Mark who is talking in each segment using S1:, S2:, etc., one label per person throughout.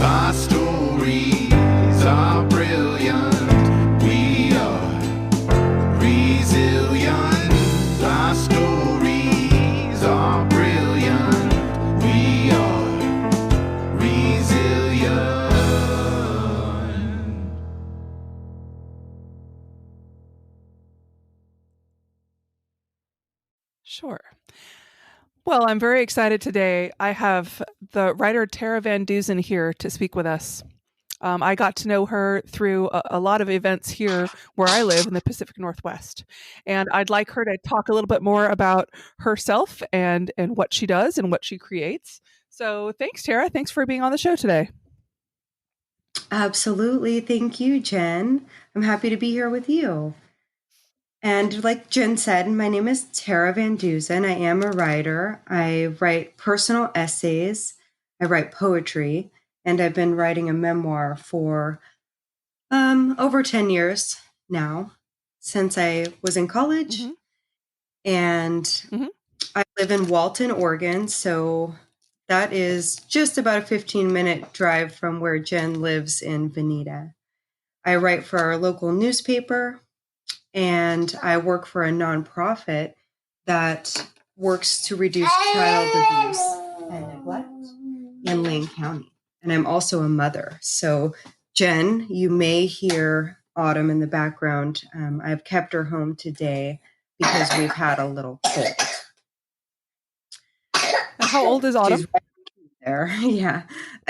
S1: Our stories are brilliant. We are resilient. Our stories are brilliant. We are resilient.
S2: Sure. Well, I'm very excited today. I have the writer Terah Van Dusen here to speak with us. I got to know her through a lot of events here where I live in the Pacific Northwest. And I'd like her to talk a little bit more about herself and what she does and what she creates. So thanks, Terah. Thanks for being on the show today.
S3: Absolutely. Thank you, Jen. I'm happy to be here with you. And like Jen said, my name is Terah Van Dusen. I am a writer. I write personal essays. I write poetry. And I've been writing a memoir for over 10 years now, since I was in college.
S2: Mm-hmm.
S3: And I live in Walton, Oregon. So that is just about a 15-minute drive from where Jen lives in Veneta. I write for our local newspaper, and I work for a nonprofit that works to reduce child abuse and neglect in Lane County. And I'm also a mother. So, Jen, you may hear Autumn in the background. I've kept her home today because we've had a little cold.
S2: How old is Autumn?
S3: She's right there. Yeah.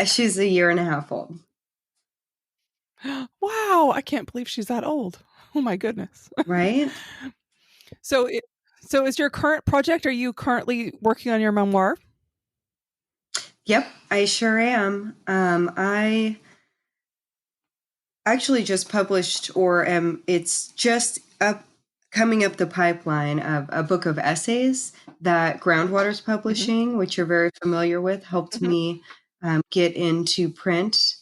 S3: She's 1.5 years old.
S2: Wow. I can't believe she's that old. Oh my goodness.
S3: Right?
S2: So is your current project, are you currently working on your memoir?
S3: Yep, I sure am. I actually just published, it's just coming up the pipeline of a book of essays that Groundwater's publishing, which you're very familiar with, helped me get into print.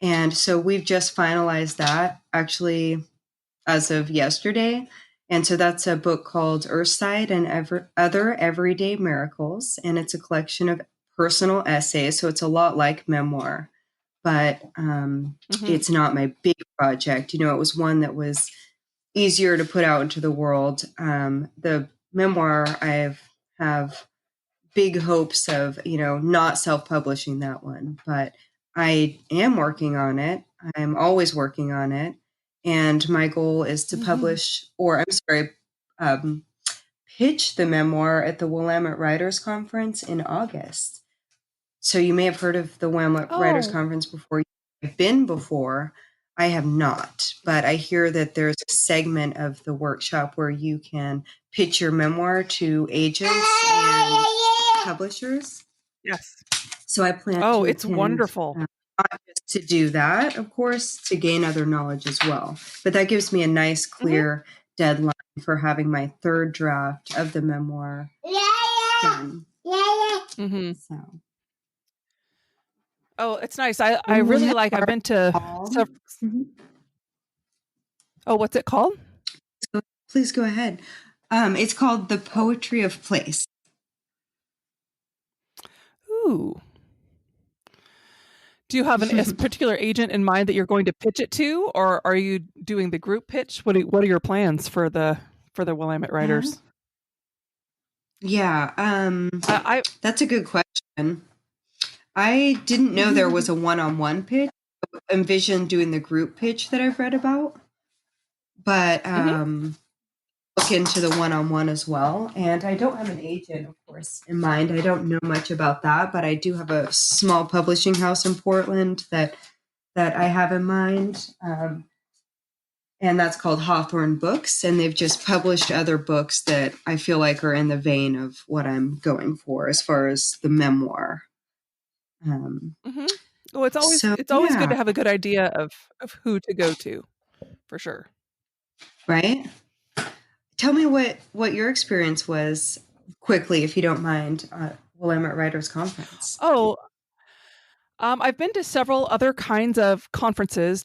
S3: And so we've just finalized that actually as of yesterday. And so that's a book called Earthside and Other Everyday Miracles. And it's a collection of personal essays. So it's a lot like memoir, but it's not my big project. It was one that was easier to put out into the world. The memoir, I have big hopes of, not self-publishing that one, but I am working on it. I'm always working on it. And my goal is to publish, pitch the memoir at the Willamette Writers Conference in August. So you may have heard of the Willamette Writers Conference before. You've been before. I have not, but I hear that there's a segment of the workshop where you can pitch your memoir to agents and publishers.
S2: Yes.
S3: So I plan
S2: to it's attend, wonderful.
S3: Not just to do that, of course, to gain other knowledge as well. But that gives me a nice, clear deadline for having my third draft of the memoir done. So.
S2: Oh, it's nice. I really like, I've been to Oh, what's it called?
S3: Please go ahead. It's called The Poetry of Place.
S2: Ooh. Do you have a particular agent in mind that you're going to pitch it to, or are you doing the group pitch? What are your plans for the Willamette Writers?
S3: Yeah, that's a good question. I didn't know there was a one-on-one pitch. I envisioned doing the group pitch that I've read about, but look into the one-on-one as well. And I don't have an agent, of course, in mind. I don't know much about that, but I do have a small publishing house in Portland that I have in mind. And that's called Hawthorne Books. And they've just published other books that I feel like are in the vein of what I'm going for as far as the memoir.
S2: Well, it's always good to have a good idea of who to go to, for sure.
S3: Right? Tell me what your experience was quickly, if you don't mind, Willamette Writers Conference.
S2: I've been to several other kinds of conferences,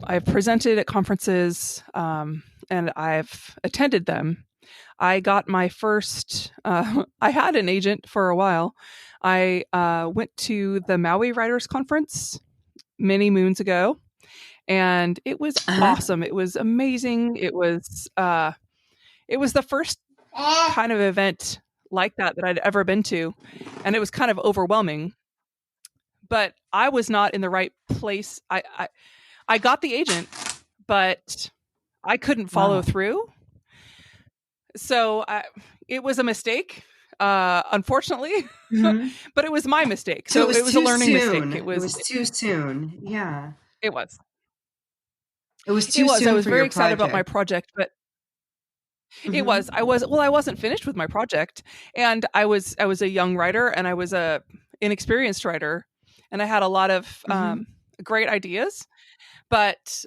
S2: I've presented at conferences, and I've attended them. I got my first, I had an agent for a while. I went to the Maui Writers Conference many moons ago, and it was
S3: Uh-huh.
S2: awesome. It was amazing. It was the first kind of event like that I'd ever been to, and it was kind of overwhelming. But I was not in the right place. I got the agent, but I couldn't follow
S3: Wow.
S2: through. So it was a mistake, unfortunately,
S3: Mhm.
S2: but it was my mistake.
S3: So
S2: So it was a
S3: too
S2: learning
S3: soon.
S2: mistake.
S3: It was too soon. Yeah.
S2: It was.
S3: It was
S2: It
S3: too
S2: was. I
S3: soon
S2: was
S3: for
S2: very
S3: your
S2: excited about my
S3: project.
S2: project, but it
S3: Mhm.
S2: was. I wasn't finished with my project, and I was a young writer, and I was a inexperienced writer, and I had a lot of
S3: Mhm.
S2: great ideas, but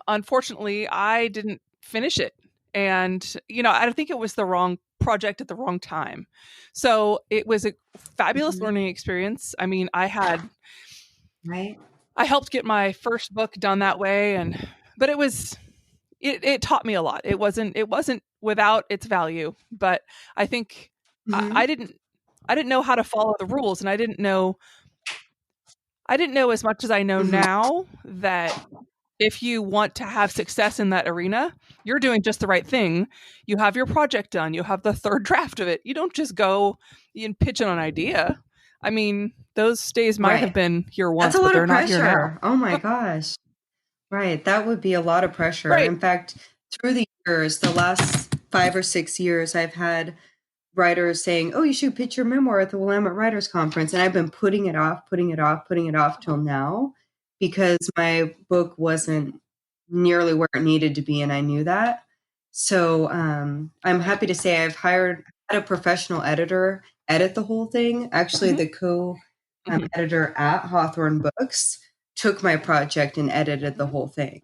S2: unfortunately, I didn't finish it, and I think it was the wrong project at the wrong time. So it was a fabulous
S3: Mhm.
S2: learning experience. I mean,
S3: Right?
S2: I helped get my first book done that way, but it taught me a lot. It wasn't without its value, but I think I,
S3: Mhm.
S2: I didn't I didn't know how to follow the rules, and I didn't know as much as I know
S3: Mhm.
S2: now that if you want to have success in that arena, you're doing just the right thing. You have your project done. You have the third draft of it. You don't just go and pitch on an idea. I mean, those days might have
S3: Right.
S2: been here
S3: That's
S2: once,
S3: a
S2: but
S3: lot of
S2: they're not here now.
S3: pressure. Oh my gosh. Right. That would be a lot of pressure.
S2: Right.
S3: In fact, through the years, the last 5 or 6 years, I've had writers saying, "Oh, you should pitch your memoir at the Willamette Writers Conference," and I've been putting it off, putting it off, putting it off till now because my book wasn't nearly where it needed to be, and I knew that. So I'm
S2: Right.
S3: happy to say had a professional editor edit the whole thing. Actually,
S2: Mhm.
S3: the co
S2: Mhm.
S3: editor at Hawthorne Books took my project and edited the
S2: Mhm.
S3: whole thing.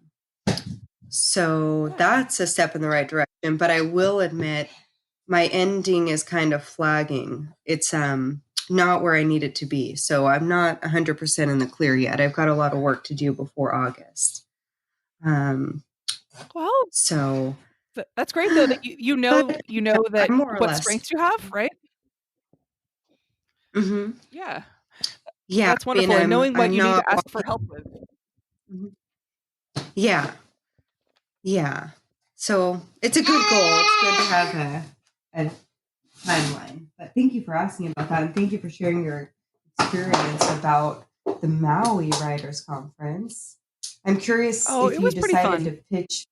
S3: So
S2: Yeah.
S3: that's a step in the right direction. But I will admit my ending is kind of flagging. It's not where I need it to be. So I'm not 100% in the clear yet. I've got a lot of work to do before August. Um,
S2: Well,
S3: so,
S2: that's great though that
S3: but
S2: you
S3: yeah,
S2: know that
S3: I'm more or
S2: what
S3: less.
S2: strengths you have, right?
S3: Hmm.
S2: Yeah.
S3: Yeah,
S2: That's
S3: I mean,
S2: wonderful. And knowing what
S3: I'm
S2: you need
S3: not
S2: to ask for
S3: walking.
S2: help with.
S3: Mhm. Yeah, yeah. So it's a good goal. It's good to have a timeline. But thank you for asking about that, and thank you for sharing your experience about the Maui Writers Conference. I'm curious
S2: Oh,
S3: if
S2: it
S3: you
S2: was pretty
S3: decided
S2: fun.
S3: to pitch.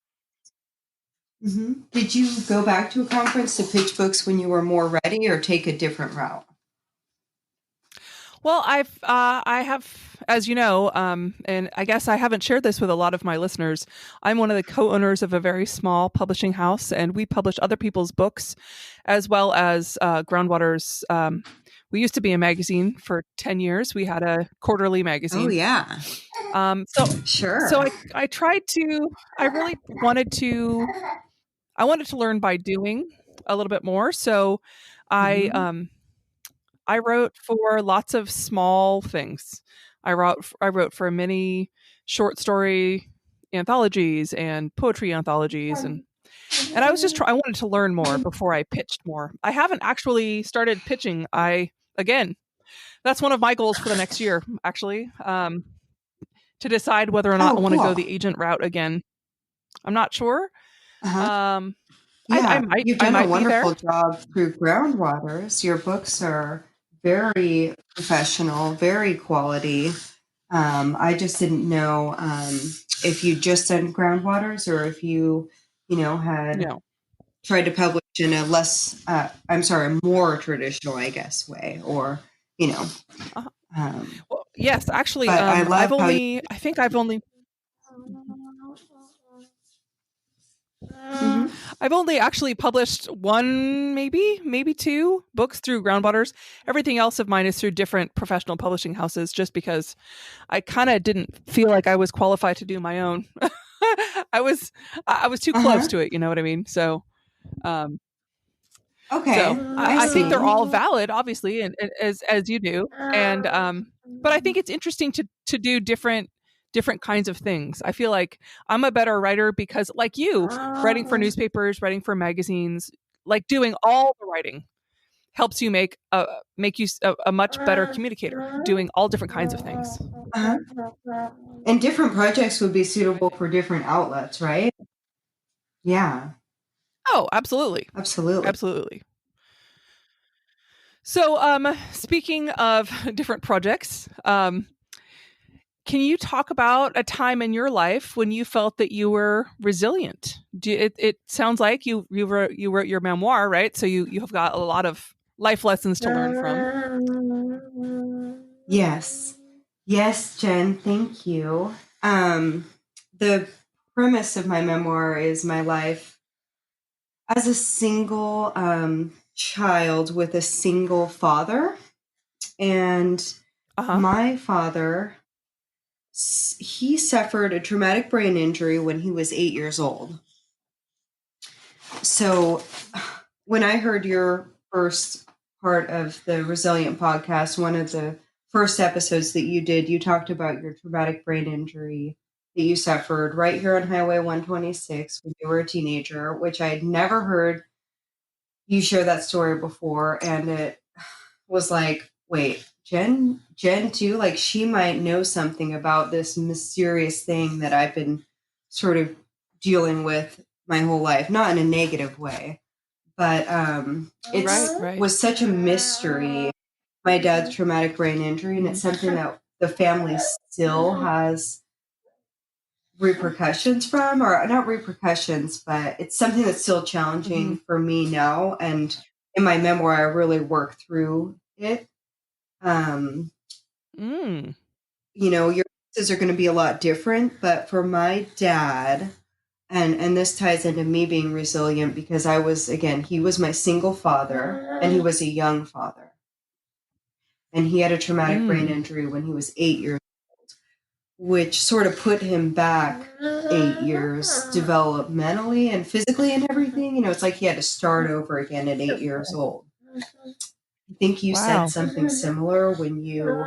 S3: Did you go back to a conference to pitch books when you were more ready, or take a different route?
S2: Well, I have, as you know, and I guess I haven't shared this with a lot of my listeners. I'm one of the co-owners of a very small publishing house, and we publish other people's books, as well as Groundwater's. We used to be a magazine for 10 years. We had a quarterly
S3: Oh
S2: magazine.
S3: yeah,
S2: Um, so,
S3: sure.
S2: so I tried to. I really wanted to. I wanted to learn by doing a little bit more. So, I
S3: Hmm.
S2: um, I wrote for lots of small things. I wrote for many short story anthologies and poetry anthologies, and I was just I wanted to learn more before I pitched more. I haven't actually started pitching. I again, that's one of my goals for the next year actually. To decide whether or not I
S3: Oh,
S2: want to go
S3: cool.
S2: the agent route again. I'm not sure.
S3: Uh-huh.
S2: Um
S3: Yeah, you've
S2: I
S3: done a
S2: might be there.
S3: wonderful job through Groundwaters. Your books are very professional, very quality. I just didn't know if you just done Groundwaters or if you had
S2: No.
S3: tried to publish in a I'm sorry, more traditional, I guess, way, or you know.
S2: Uh,
S3: Um,
S2: well, yes, actually,
S3: but I love how you.
S2: I think I've only
S3: Mhm.
S2: I've only actually published one, maybe two books through Groundwaters. Everything else of mine is through different professional publishing houses, just because I kind of didn't feel like I was qualified to do my own. I was I was too close
S3: Uh-huh.
S2: to it, you know what I mean? Um,
S3: Okay, I
S2: I think they're
S3: see.
S2: all valid, obviously, and as you do, and but I think it's interesting to do different kinds of things. I feel like I'm a better writer because, like you, writing for newspapers, writing for magazines, like doing all the writing helps you make you a much better communicator, doing all different kinds of things.
S3: Uh-huh. And different projects would be suitable for different outlets, right? Yeah,
S2: Oh, absolutely.
S3: absolutely.
S2: Absolutely. So, speaking of different projects, can you talk about a time in your life when you felt that you were resilient? It sounds like you wrote your memoir, right? So you have got a lot of life lessons to learn from.
S3: Yes. Yes, Jen, thank you. The premise of my memoir is my life as a single child with a single father. And my father, he suffered a traumatic brain injury when he was 8 years old. So when I heard your first part of the Resilient podcast, one of the first episodes that you did, you talked about your traumatic brain injury that you suffered right here on Highway 126 when you were a teenager, which I had never heard you share that story before. And it was like, wait, Jen too, like she might know something about this mysterious thing that I've been sort of dealing with my whole life, not in a negative way, but it was such a mystery, my dad's traumatic brain injury, and it's something that the family still has repercussions from, or not repercussions, but it's something that's still challenging for me now. And in my memoir, I really work through it. You know, your experiences are going to be a lot different, but for my dad, and this ties into me being resilient because I was, again, he was my single father and he was a young father. And he had a traumatic brain injury when he was 8 years old, which sort of put him back 8 years developmentally and physically and everything. You know, it's like he had to start over again at 8 years old. I think you said something similar when you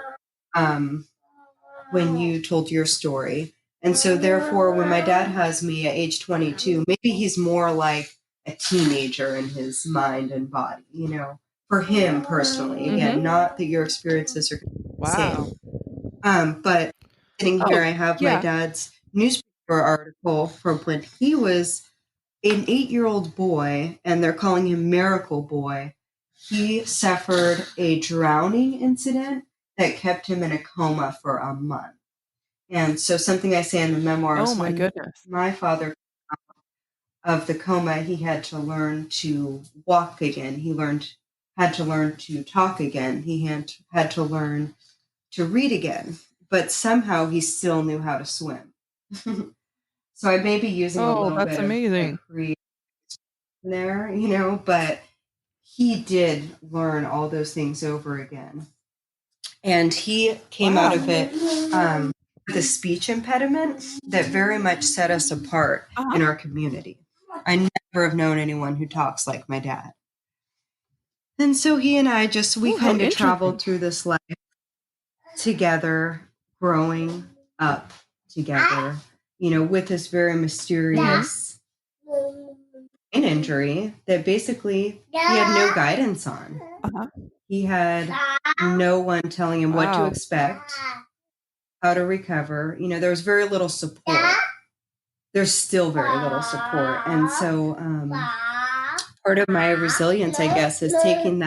S3: told your story. And so therefore, when my dad has me at age 22, maybe he's more like a teenager in his mind and body, you know, for him personally. Again, not that your experiences are the same. But sitting here, I have my dad's newspaper article from when he was an 8-year-old boy, and they're calling him Miracle Boy. He suffered a drowning incident that kept him in a coma for a month. And so something I say in the memoir is when my father of the coma, he had to learn to walk again. He had to learn to talk again. He had to learn to read again. But somehow he still knew how to swim. So I may be using a little bit of creative there, you know, but he did learn all those things over again. And he came out of it with a speech impediment that very much set us apart in our community. I never have known anyone who talks like my dad. And so he and I we kind of traveled through this life together, growing up together, you know, with this very mysterious brain injury that basically he had no guidance on. He had no one telling him what to expect, how to recover. You know, there was very little support. There's still very little support. And so part of my resilience, I guess, is taking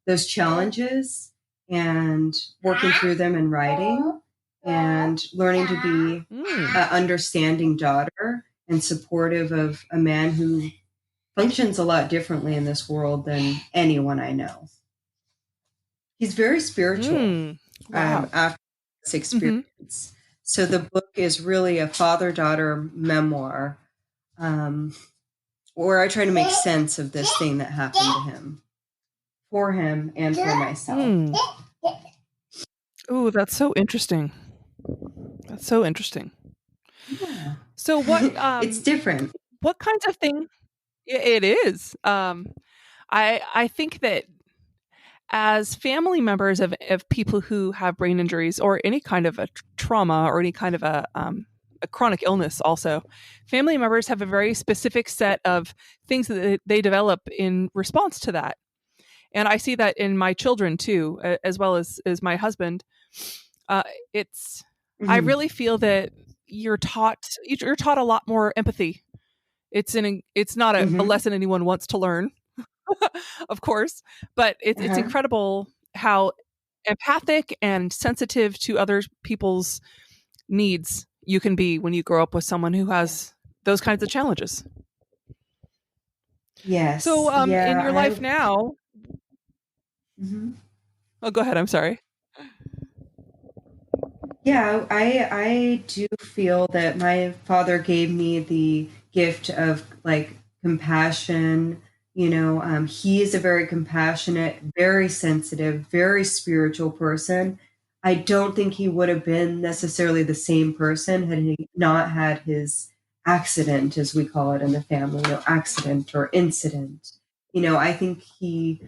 S3: those challenges and working through them in writing and learning to be an understanding daughter and supportive of a man who functions a lot differently in this world than anyone I know. He's very spiritual after this experience. So the book is really a father-daughter memoir where I try to make sense of this thing that happened to him, for him and for myself.
S2: Oh, that's so interesting. That's so interesting.
S3: Yeah.
S2: So what
S3: it's different.
S2: What kinds of things it is? I think that as family members of people who have brain injuries or any kind of a trauma or any kind of a a chronic illness also, family members have a very specific set of things that they develop in response to that. And I see that in my children too, as well as my husband. It's I really feel that you're taught a lot more empathy. It's not a lesson anyone wants to learn, of course, but it's incredible how empathic and sensitive to other people's needs you can be when you grow up with someone who has those kinds of challenges.
S3: Yes.
S2: So, in your life now, oh, go ahead. I'm sorry.
S3: Yeah, I do feel that my father gave me the gift of like compassion. He is a very compassionate, very sensitive, very spiritual person. I don't think he would have been necessarily the same person had he not had his accident, as we call it in the family, accident or incident. I think he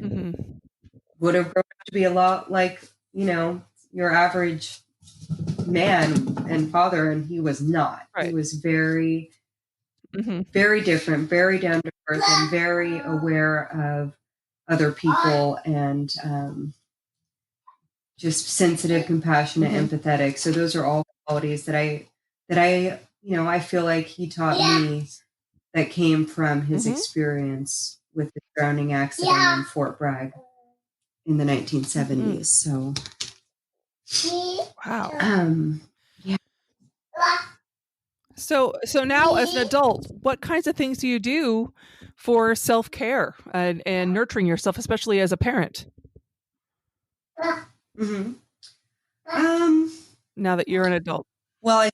S3: would have grown up to be a lot like, your average man and father, and he was not.
S2: Right.
S3: He was very, very different, very down to earth, and very aware of other people, and just sensitive, compassionate, empathetic. So those are all qualities that I I feel like he taught me that came from his experience with the drowning accident in Fort Bragg in the 1970s. So
S2: wow.
S3: Yeah.
S2: So now as an adult, what kinds of things do you do for self-care and nurturing yourself, especially as a parent? Now that you're an adult,
S3: Well, I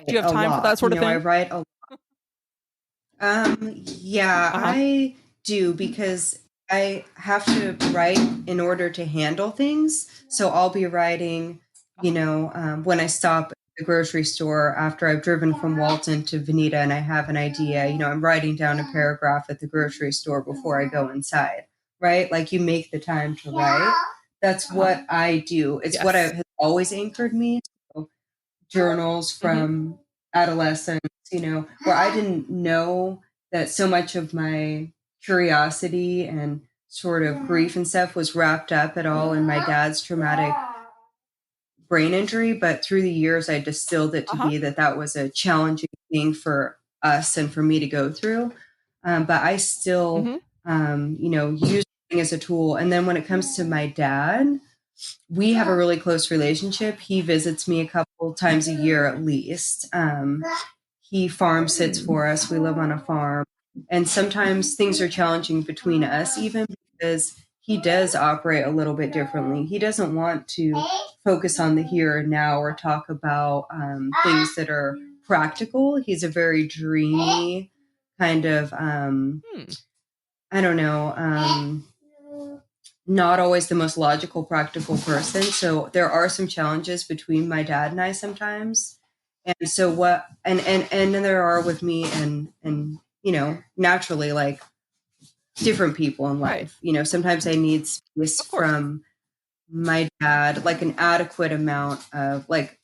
S2: do you have time for that sort of thing?
S3: I write a lot. I do, because I have to write in order to handle things. So I'll be writing, when I stop at the grocery store after I've driven from Walton to Veneta and I have an idea, I'm writing down a paragraph at the grocery store before I go inside, right? Like, you make the time to write. That's what I do. It's what has always anchored me. So, journals from adolescence, where I didn't know that so much of my curiosity and sort of grief and stuff was wrapped up at all in my dad's traumatic brain injury. But through the years, I distilled it to be that was a challenging thing for us and for me to go through. But I still, use it as a tool. And then when it comes to my dad, we have a really close relationship. He visits me a couple times a year at least. He farm sits for us. We live on a farm. And sometimes things are challenging between us, even because he does operate a little bit differently. He doesn't want to focus on the here and now or talk about things that are practical. He's a very dreamy kind of, I don't know, not always the most logical, practical person. So there are some challenges between my dad and I sometimes. And so and there are with me and, naturally, like, different people in life. Sometimes I need space from my dad, like an adequate amount of, like,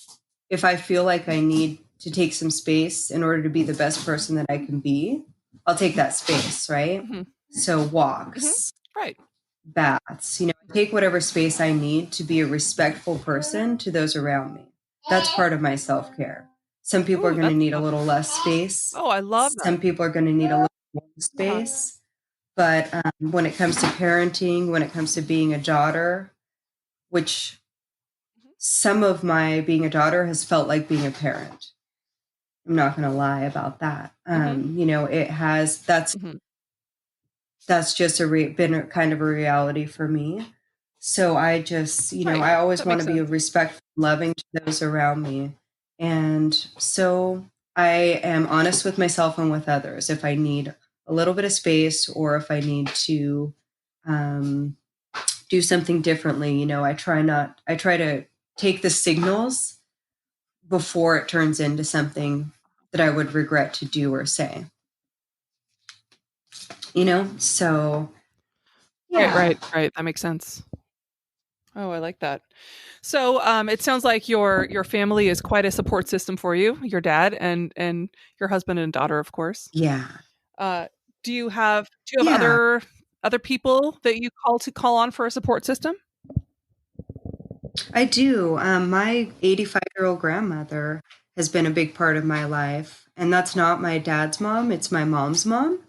S3: if I feel like I need to take some space in order to be the best person that I can be, I'll take that space. Right. So walks,
S2: right.
S3: baths, take whatever space I need to be a respectful person to those around me. That's part of my self-care. Some people are going to need a little less space.
S2: Oh, I love that.
S3: Some people are going to need a little more space. But when it comes to parenting, when it comes to being a daughter, which some of my being a daughter has felt like being a parent. I'm not going to lie about that. It has, that's just been a kind of a reality for me. So I just, I always want to be respectful, loving to those around me. And so I am honest with myself and with others. If I need a little bit of space, or if I need to do something differently, I try to take the signals before it turns into something that I would regret to do or say. So yeah.
S2: Right. That makes sense. Oh, I like that. So it sounds like your family is quite a support system for you, your dad and your husband and daughter, of course.
S3: Yeah.
S2: Uh, do you have
S3: Yeah,
S2: other people that you call on for a support system?
S3: I do. My 85-year-old grandmother has been a big part of my life. And that's not my dad's mom, it's my mom's mom.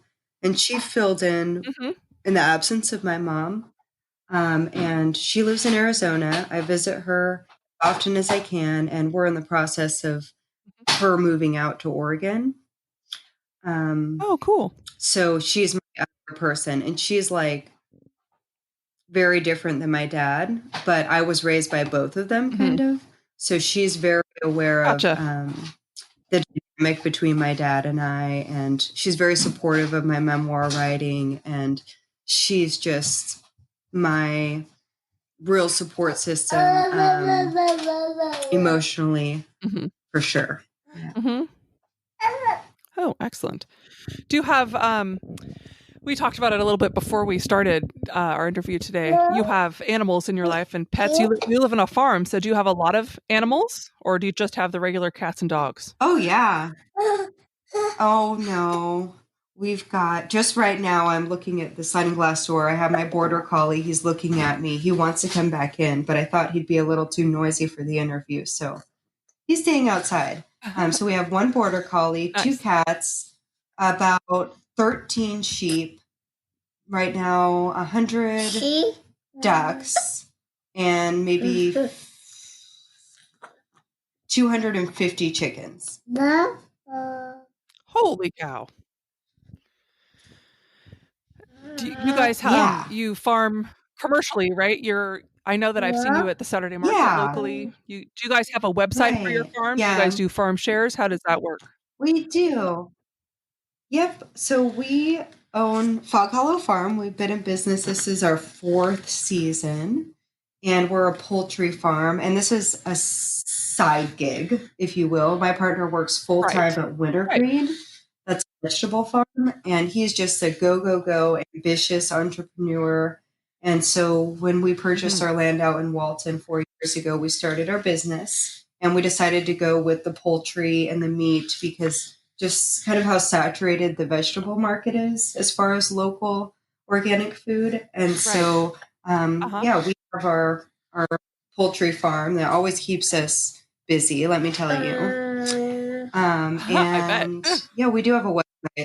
S3: And she filled
S2: Hmm.
S3: in the absence of my mom. And she lives in Arizona. I visit her often as I can, and we're in the process of her moving out to Oregon. Um,
S2: Oh, cool.
S3: so she's my other person, and she's like very different than my dad, but I was raised by both of them,
S2: Hmm.
S3: kind of. So she's very aware of
S2: Gotcha.
S3: the dynamic between my dad and I, and she's very supportive of my memoir writing, and she's just my real support system emotionally,
S2: Hmm.
S3: for sure. Yeah.
S2: Hmm. Oh, excellent. Do you have we talked about it a little bit before we started our interview today. You have animals in your life and pets. You live on a farm, so do you have a lot of animals, or do you just have the regular cats and dogs?
S3: Oh, yeah. Oh, no. We've got, just right now, I'm looking at the sliding glass door. I have my border collie. He's looking at me. He wants to come back in, but I thought he'd be a little too noisy for the interview. So he's staying outside. So we have one border collie, two
S2: Nice.
S3: cats, about 13 sheep, right now 100 ducks, and maybe 250 chickens.
S2: Holy cow! Do you guys
S3: Yeah.
S2: you farm commercially, right? I know that I've seen you at the Saturday market
S3: Yeah.
S2: locally. Do you guys have a website for your
S3: Right.
S2: farm? Do you guys
S3: Yeah.
S2: do farm shares? How does that work?
S3: We do. Yep. So we own Fog Hollow Farm. We've been in business. This is our 4th season, and we're a poultry farm. And this is a side gig, if you will. My partner works full time
S2: Right.
S3: at
S2: Right.
S3: Wintergreen. That's a vegetable farm, and he's just a go, ambitious entrepreneur. And so when we purchased
S2: Mhm.
S3: our land out in Walton 4 years ago, we started our business, and we decided to go with the poultry and the meat because just kind of how saturated the vegetable market is as far as local organic food. And
S2: Right.
S3: so,
S2: Uh-huh.
S3: yeah, we have our poultry farm that always keeps us busy, let me tell you.
S2: I bet.
S3: And yeah, we do have a website.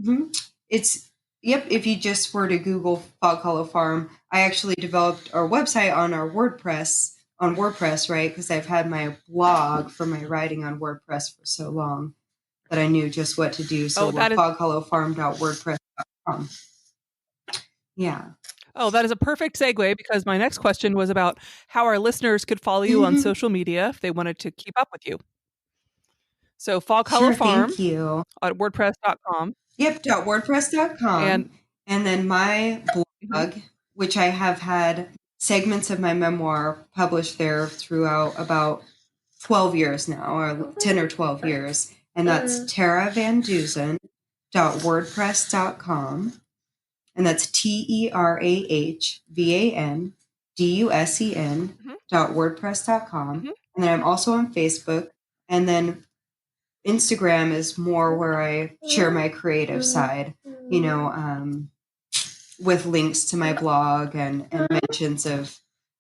S3: Mhm. It's, yep, if you just were to Google Fog Hollow Farm, I actually developed our website on WordPress, right? Because I've had my blog for my writing on WordPress for so long that I knew just what to do. So
S2: Oh,
S3: we're
S2: that is
S3: foghollowfarm.wordpress.com. Yeah.
S2: that is a perfect segue because my next question was about how our listeners could follow you on social media if they wanted to keep up with you. So Fog Hollow
S3: Sure,
S2: Farm
S3: thank you.
S2: at WordPress.com.
S3: Yep,
S2: And
S3: .wordpress.com. And then my
S2: mhm,
S3: blog, which I have had segments of my memoir published there throughout about 12 years now, or 10 or 12 years. And that's Terah Van Dusen .wordpress.com. And that's TerahVanDusen
S2: mhm,
S3: .wordpress.com.
S2: mhm.
S3: And then I'm also on Facebook. And then Instagram is more where I share my creative side, with links to my blog and mentions of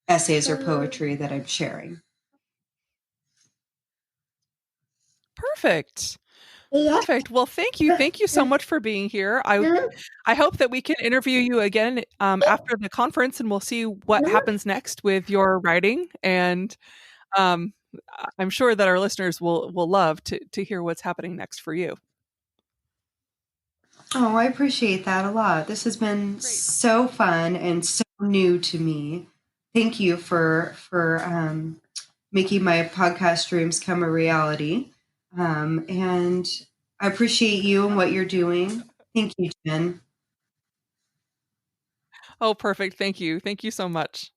S3: essays or poetry that I'm sharing.
S2: Perfect. Perfect. Well, thank you. Thank you so much for being here. I hope that we can interview you again after the conference, and we'll see what happens next with your writing. And um, I'm sure that our listeners will love to hear what's happening next for you.
S3: Oh, I appreciate that a lot. This has been
S2: Great.
S3: so fun and so new to me. Thank you for making my podcast dreams come a reality. And I appreciate you and what you're doing. Thank you, Jen.
S2: Oh, perfect. Thank you. Thank you so much.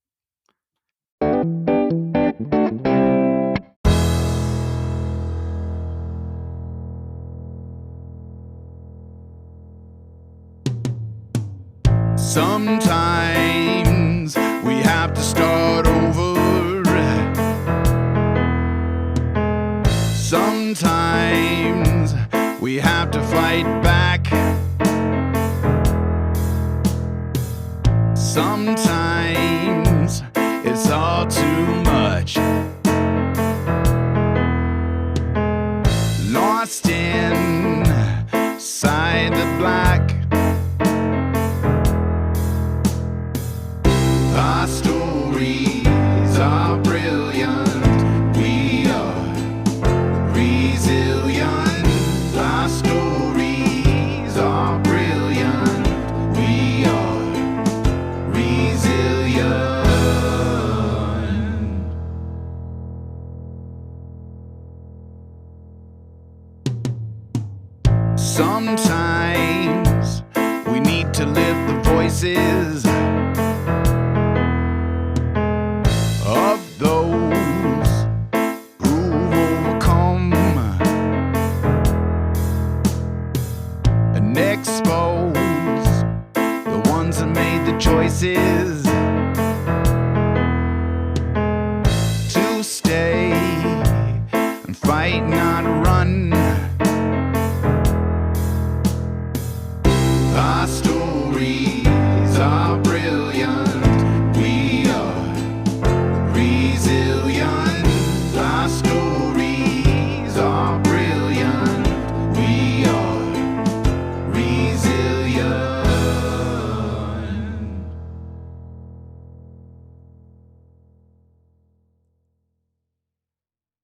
S1: Sometimes we have to start over. Sometimes we have to fight back. Sometimes it's all too much. Lost inside the black. Our stories are brilliant. We are resilient. Our stories are brilliant. We are resilient. Sometimes we need to lift the voices of those who've overcome and expose the ones that made the choices to stay and fight, not run. Our stories are brilliant.